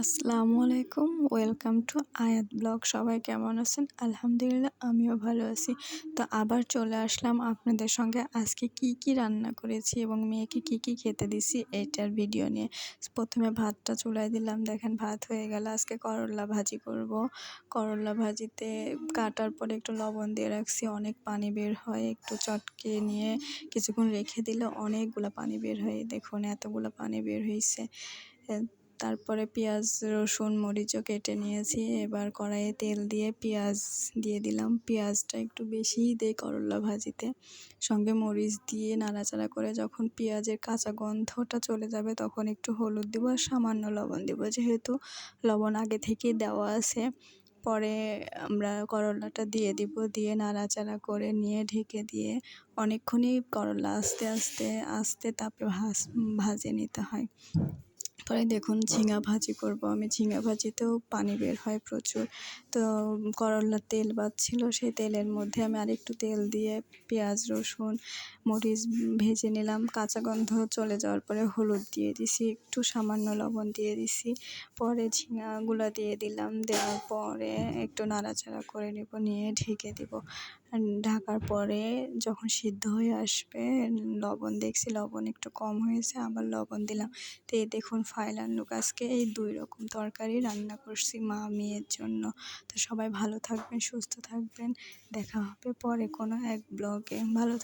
আসসালামু আলাইকুম, welcome to আয়াত ব্লগ। সবাই কেমন আছেন? আলহামদুলিল্লাহ, আমিও ভালো আছি। তো আবার চলে আসলাম আপনাদের সঙ্গে আজকে কি রান্না করেছি এবং মেয়েকে কি খেতে দিছি এটার ভিডিও নিয়ে। প্রথমে ভাতটা চুলায় দিলাম, দেখেন ভাত হয়ে গেল। আজকে করলা ভাজি করব। করলা ভাজিতে কাটার পরে একটু লবণ দিয়ে রাখছি, অনেক পানি বের হয়। একটু চটকে নিয়ে কিছুক্ষণ রেখে দিলে অনেকগুলো পানি বের হয়। দেখুন এতগুলো পানি বের হয়েছে। তারপরে পেঁয়াজ রসুন মরিচও কেটে নিয়েছি। এবার কড়াইয়ে তেল দিয়ে পেঁয়াজ দিয়ে দিলাম। পেঁয়াজটা একটু বেশিই দেই করলা ভাজিতে। সঙ্গে মরিচ দিয়ে নাড়াচাড়া করে যখন পেঁয়াজের কাঁচা গন্ধটা চলে যাবে তখন একটু হলুদ দেবো আর সামান্য লবণ দেবো, যেহেতু লবণ আগে থেকেই দেওয়া আছে। পরে আমরা করলাটা দিয়ে দিব, দিয়ে নাড়াচাড়া করে নিয়ে ঢেকে দিয়ে অনেকক্ষণই করলা আস্তে তাপে ভাজে নিতে হয়। পরে দেখুন ঝিঙা ভাজি করব আমি। ঝিঙা ভাজিতেও পানি বের হয় প্রচুর। তো করলার তেল বাঁচছিল, সেই তেলের মধ্যে আমি আরেকটু তেল দিয়ে পেঁয়াজ রসুন মরিচ ভেজে নিলাম। কাঁচা গন্ধ চলে যাওয়ার পরে হলুদ দিয়ে দিছি, একটু সামান্য লবণ দিয়ে দিছি। পরে ঝিঙাগুলো দিয়ে দিলাম, দেওয়ার পরে একটু নাড়াচাড়া করে নেব, নিয়ে ঢেকে দেব। ঢাকার পরে যখন সিদ্ধ হয়ে আসবে লবণ দেখছি লবণ একটু কম হয়েছে, আবার লবণ দিলাম। তো এই দেখুন ফাইনাল লুক। আজকে এই 2 রকম তরকারি রান্না করছি মা মেয়ের জন্য। তো সবাই ভালো থাকবেন, সুস্থ থাকবেন। দেখা হবে পরে কোনো এক ব্লগে। ভালো